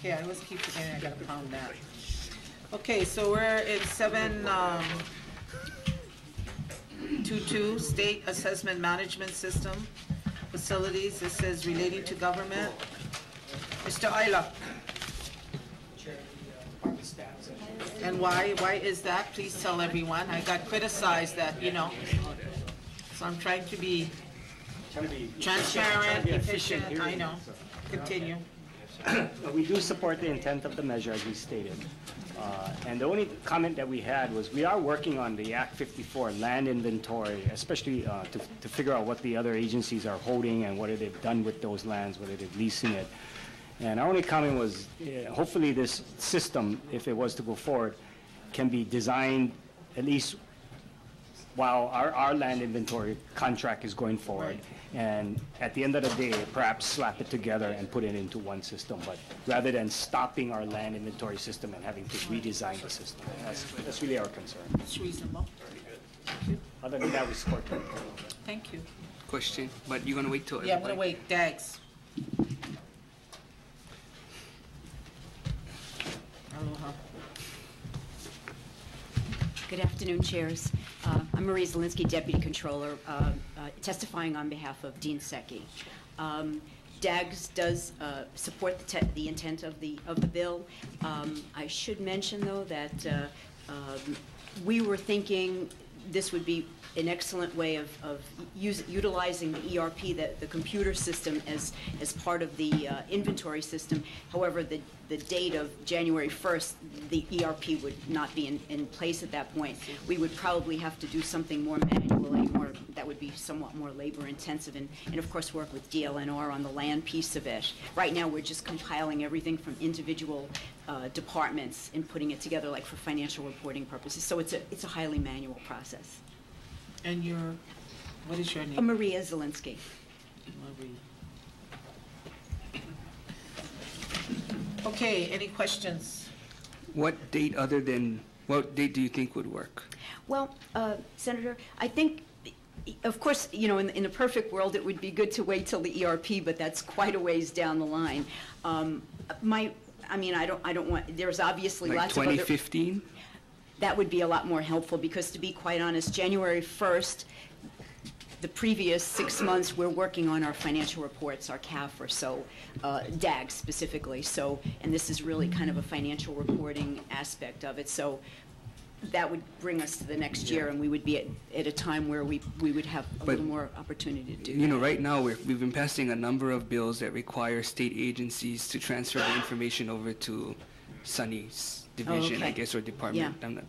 Okay, I always keep forgetting I gotta pound that. Okay, so we're at 722, State Assessment Management System, Facilities. This says relating to government. Mr. Ayla. And why is that? Please tell everyone. I got criticized that, you know. So I'm trying to be transparent, efficient, I know. Continue. We do support the intent of the measure, as we stated. And the only comment that we had was we are working on the Act 54 land inventory, especially to figure out what the other agencies are holding and what they've done with those lands, whether they're leasing it. And our only comment was hopefully this system, if it was to go forward, can be designed at least while our land inventory contract is going forward. And at the end of the day, perhaps slap it together and put it into one system, but rather than stopping our land inventory system and having to redesign the system. That's really our concern. It's reasonable. Other than that, we support it. Thank you. Question, but you're gonna wait till Yeah, I'm gonna wait. Dags. Aloha. Good afternoon, chairs. I'm Marie Zielinski, Deputy Controller, testifying on behalf of Dean Secchi. DAGS does support the intent of the bill. I should mention, though, that we were thinking this would be an excellent way of utilizing the ERP, the computer system, as part of the inventory system. However, the date of January 1st, the ERP would not be in place at that point. We would probably have to do something more manually, that would be somewhat more labor intensive, and of course work with DLNR on the land piece of it. Right now we're just compiling everything from individual departments and putting it together like for financial reporting purposes. So it's a highly manual process. And what is your name? Maria Zielinski. Marie. Okay, any questions? What date do you think would work? Well, Senator, I think, of course, you know, in a perfect world, it would be good to wait till the ERP, but that's quite a ways down the line. I mean, I don't want, there's obviously like lots 2015? of other... That would be a lot more helpful because, to be quite honest, January 1st, the previous 6 months, we're working on our financial reports, our CAF or so, DAG specifically. So, and this is really kind of a financial reporting aspect of it. So that would bring us to the next year, and we would be at a time where we would have a little more opportunity to do You know, right now we've been passing a number of bills that require state agencies to transfer the information over to Sunny's division, I guess, or department. Yeah.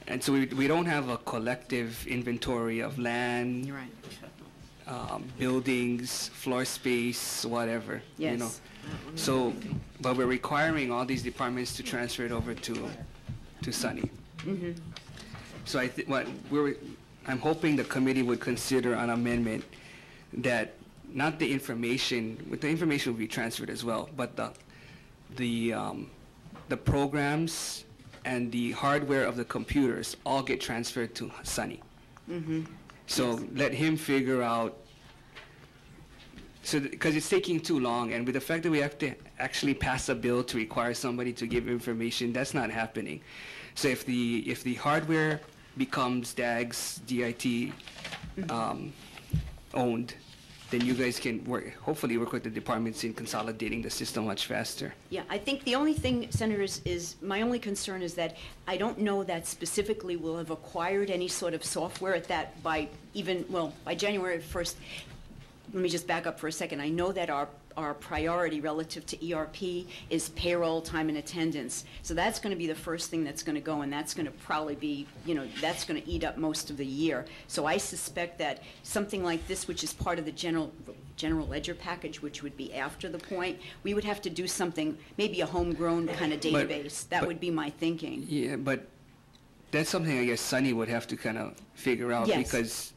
And so we don't have a collective inventory of land, You're right. Buildings, floor space, whatever. Yes. You know. So, but we're requiring all these departments to transfer it over to Sunny. Mm-hmm. So I'm hoping the committee would consider an amendment that not the information will be transferred as well, but the programs and the hardware of the computers all get transferred to Sunny. Mm-hmm. So yes. Let him figure out, because it's taking too long, and with the fact that we have to actually pass a bill to require somebody to give information, that's not happening. So if the hardware becomes DAG's DIT owned, then you guys can hopefully work with the departments in consolidating the system much faster. Yeah, I think the only thing, Senator, is my only concern is that I don't know that specifically we'll have acquired any sort of software at that by January 1st. Let me just back up for a second. I know that our priority relative to ERP is payroll, time and attendance. So that's going to be the first thing that's going to go, and that's going to probably be, you know, that's going to eat up most of the year. So I suspect that something like this, which is part of the general ledger package, which would be after the point, we would have to do something, maybe a homegrown kind of database. That would be my thinking. Yeah, but that's something I guess Sunny would have to kind of figure out, yes. Because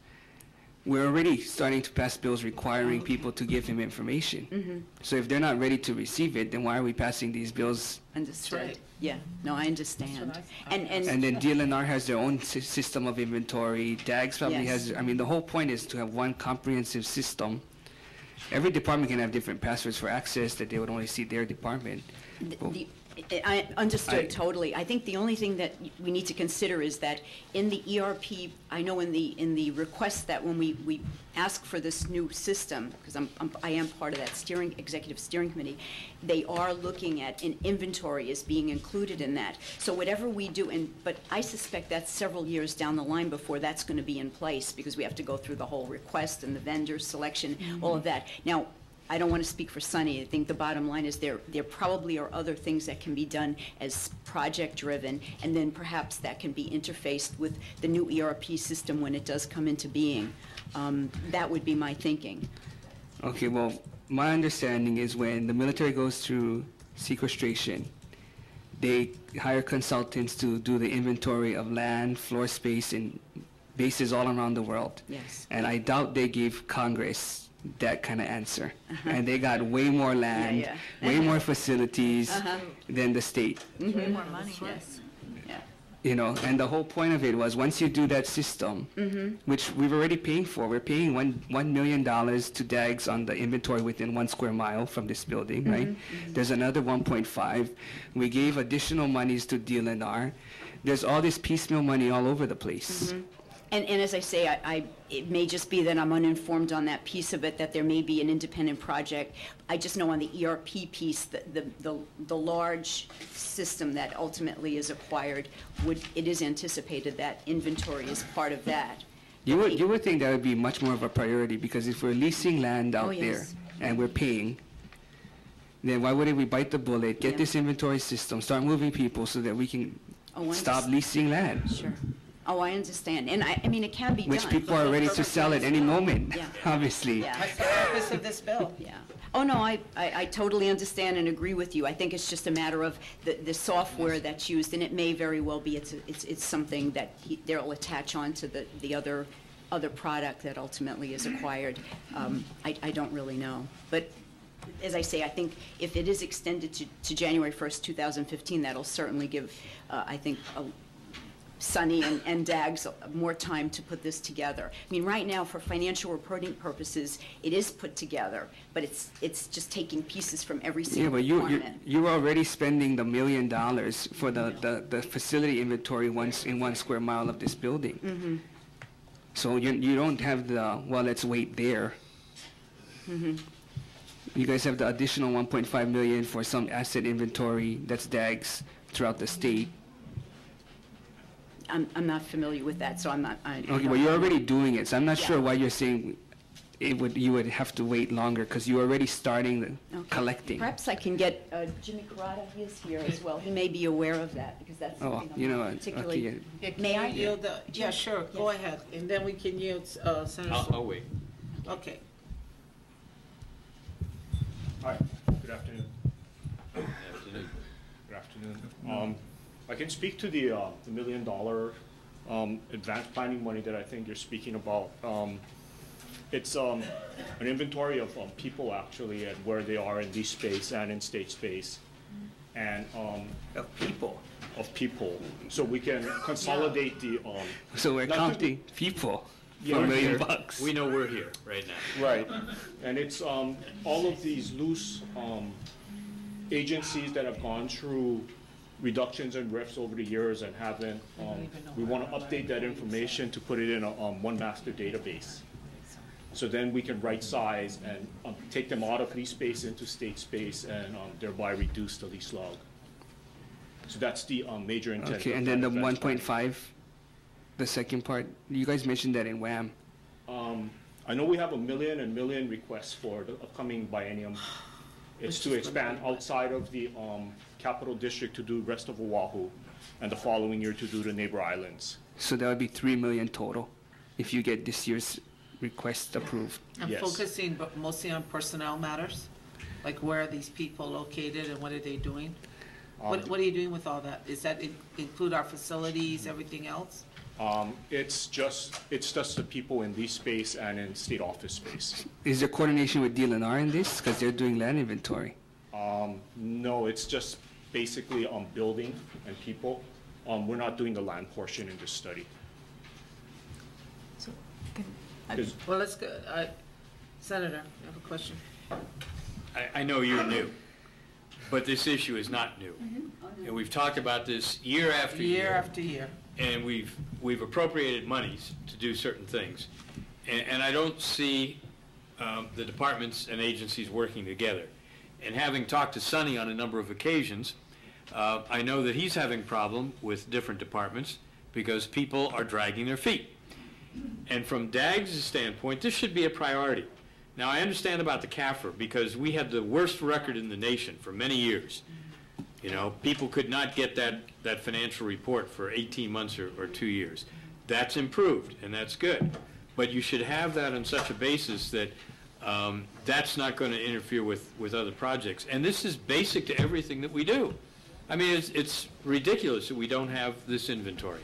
we're already starting to pass bills requiring people to give him information. Mm-hmm. So if they're not ready to receive it, then why are we passing these bills? Understood. Right. Yeah. No, I understand. And then DLNR has their own system of inventory. DAGS probably Yes. has. I mean, the whole point is to have one comprehensive system, every department can have different passwords for access that they would only see their department. I understood I- totally. I think the only thing that we need to consider is that in the ERP, I know in the request that when we ask for this new system, because I am part of that executive steering committee, they are looking at an inventory as being included in that. So whatever we do, but I suspect that's several years down the line before that's going to be in place, because we have to go through the whole request and the vendor selection, all of that. Now, I don't want to speak for Sunny. I think the bottom line is there probably are other things that can be done as project-driven, and then perhaps that can be interfaced with the new ERP system when it does come into being. That would be my thinking. Okay, well, my understanding is when the military goes through sequestration, they hire consultants to do the inventory of land, floor space, and bases all around the world. Yes. And I doubt they gave Congress that kind of answer. And they got way more land, Yeah. way more facilities than the state. Way more money, yes. Yeah. You know, and the whole point of it was once you do that system, which we've already paying for, we're paying $1 million to DAGs on the inventory within 1 square mile from this building, right? There's another 1.5. We gave additional monies to DLNR. There's all this piecemeal money all over the place. And as I say, it may just be that I'm uninformed on that piece of it, that there may be an independent project. I just know on the ERP piece, the large system that ultimately is acquired, it is anticipated that inventory is part of that. You would think that would be much more of a priority, because if we're leasing land out there yes. and we're paying, then why wouldn't we bite the bullet, get Yeah. this inventory system, start moving people so that we can Oh, I stop understand. leasing land, Sure. Oh, I understand. And I mean, it can be which done. people are ready to sell at any moment, Yeah. obviously. Yeah. That's the purpose of this bill. Yeah. Oh, no, I totally understand and agree with you. I think it's just a matter of the software that's used, and it may very well be it's something that they'll attach on to the other product that ultimately is acquired. I don't really know. But as I say, I think if it is extended to January 1st, 2015, that'll certainly give, I think, Sunny and DAGs more time to put this together. I mean, right now, for financial reporting purposes, it is put together, but it's just taking pieces from every Yeah, single but department. you're already spending the $1 million for the facility inventory in 1 square mile of this building. So you don't have the, well, let's wait there. You guys have the additional 1.5 million for some asset inventory that's DAGs throughout the state. I'm not familiar with that, so I'm not. Okay, well, you're already doing it, so I'm not Yeah. sure why you're saying you would have to wait longer, because you're already starting the Okay. collecting. Perhaps I can get Jimmy Carrata, he is here as well. He may be aware of that, because that's Oh, something you know I'm what, particularly. okay, Yeah, can May you I? yield yeah, sure, go ahead, and then we can yield, Senator. I'll wait. Okay. Hi, good afternoon. Good afternoon. I can speak to the $1 million advanced planning money that I think you're speaking about. It's an inventory of people actually and where they are in lease space and in state space, and Of people. of people, so we can consolidate the. So we're not to counting people Yeah, for $1 we're million here. bucks. We know we're here right now. Right, and it's all of these loose agencies that have gone through reductions and RIFs over the years and haven't, we want to update that information to put it in a one master database. So then we can right size and take them out of lease space into state space and thereby reduce the lease log. So that's the major intent. Okay, of and that then the advanced planning. 1.5, the second part, you guys mentioned that in WAM. I know we have $1 million requests for the upcoming biennium. It's to expand outside of the capital district to do rest of Oahu, and the following year to do the neighbor islands. So that would be 3 million total if you get this year's request approved. I'm Yes. focusing but mostly on personnel matters, like where are these people located and what are they doing? What are you doing with all that? Is that include our facilities, everything else? It's just the people in lease space and in state office space. Is there coordination with DLNR in this? Because they're doing land inventory. No, it's just basically on building and people. We're not doing the land portion in this study. 'Cause- Well, let's go, Senator, you have a question? I know you're new, but this issue is not new. And we've talked about this year after year. Year after year. And we've appropriated monies to do certain things. And I don't see the departments and agencies working together. And having talked to Sonny on a number of occasions, I know that he's having problem with different departments because people are dragging their feet. And from DAG's standpoint, this should be a priority. Now, I understand about the CAFR because we had the worst record in the nation for many years. You know, people could not get that financial report for 18 months or 2 years. That's improved, and that's good. But you should have that on such a basis that that's not going to interfere with other projects. And this is basic to everything that we do. I mean, it's ridiculous that we don't have this inventory.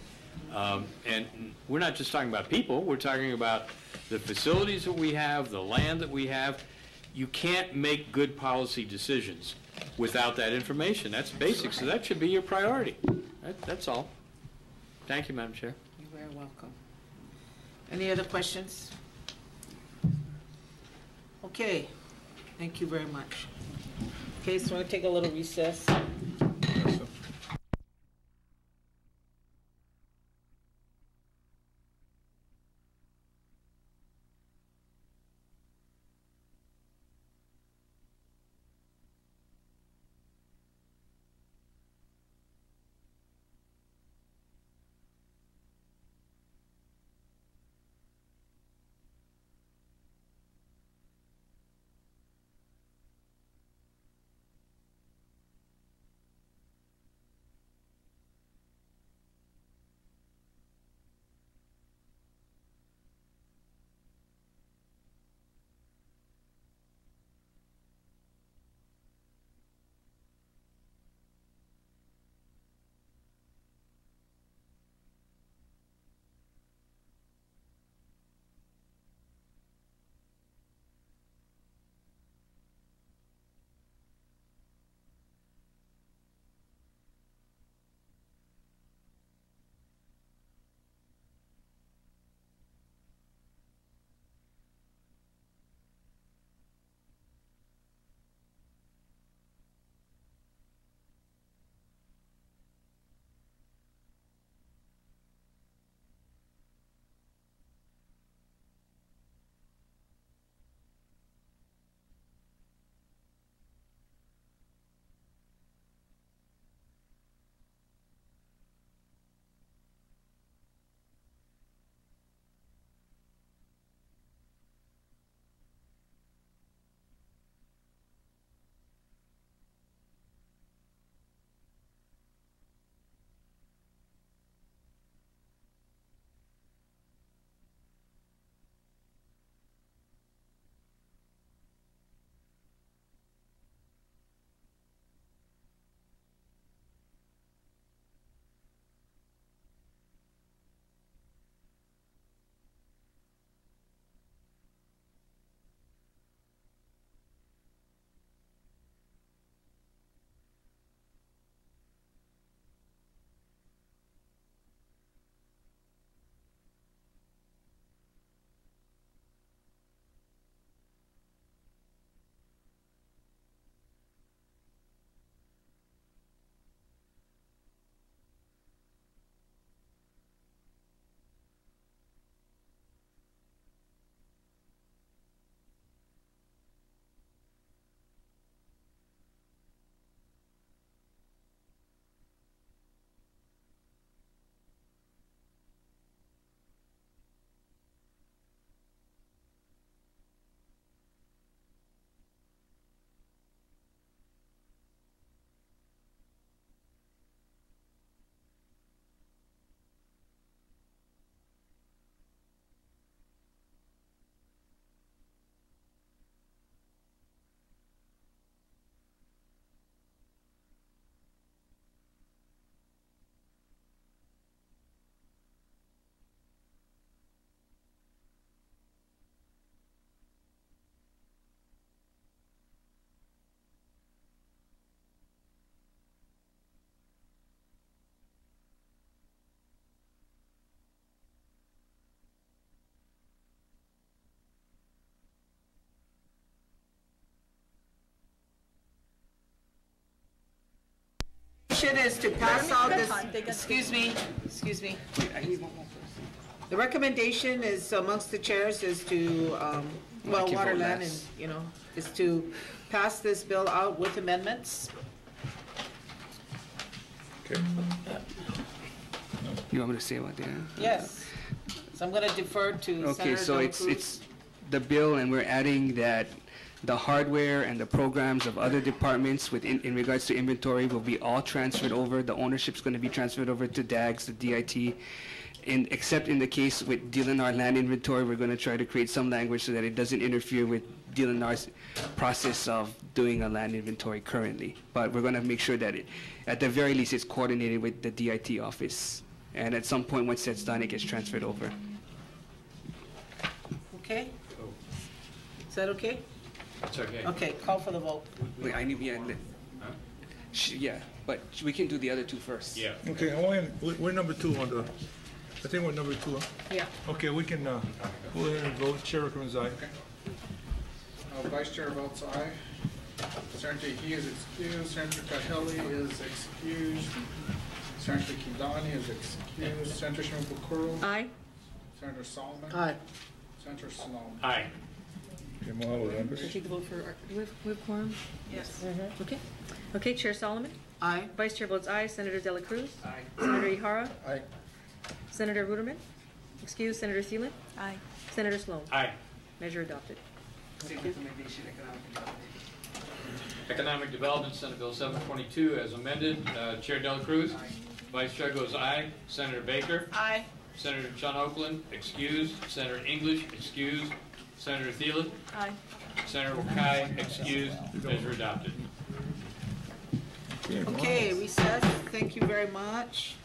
And we're not just talking about people, we're talking about the facilities that we have, the land that we have. You can't make good policy decisions without that information. That's basic, so that should be your priority. That's all. Thank you, Madam Chair. You're very welcome. Any other questions? Okay, thank you very much. Okay, so I'm going to take a little recess. recommendation is to pass out this, excuse me. Wait, I need one more person. The recommendation is amongst the chairs is to, well, can vote Waterland and, less. you know, is to pass this bill out with amendments. Okay. You want me to say what there? Yes. So I'm gonna defer to Okay, Senator so Del it's Cruz. the bill, and we're adding that the hardware and the programs of other departments in regards to inventory will be all transferred over. The ownership's going to be transferred over to DAGS, the DIT. Except in the case with DLNR land inventory, we're going to try to create some language so that it doesn't interfere with DLNR's process of doing a land inventory currently. But we're going to make sure that at the very least, it's coordinated with the DIT office. And at some point, once that's done, it gets transferred over. Okay? Is that okay? It's okay. Okay, call for the vote. Wait, I need, yeah, but we can do the other two first. Yeah. Okay, Hawaiian, we're number 2 on the, I think we're number 2, huh? Yeah. Okay, we can go ahead and vote. Chair recommends aye. Vice Chair votes aye. Senator He is excused. Senator Kahele is excused. Senator Kidani is excused. Senator Shimabukuro. Aye. Senator Solomon. Aye. Senator Snow. Aye. Okay, Mahalo, members. Take the vote for, do we have quorum? Yes. Okay. Okay, Chair Solomon. Aye. Vice Chair votes aye. Senator Dela Cruz. Aye. Senator Ihara. Aye. Senator Ruderman. Excuse. Senator Thielen. Aye. Senator Sloan. Aye. Measure adopted. Economic Development, Senate Bill 722 as amended. Chair Del Cruz. Vice Chair goes aye. Senator Baker. Aye. Senator John Oakland, excused. Senator English, excused. Senator Thielen. Aye. Senator Wakai, excused. Measure adopted. Okay, recess. Thank you very much.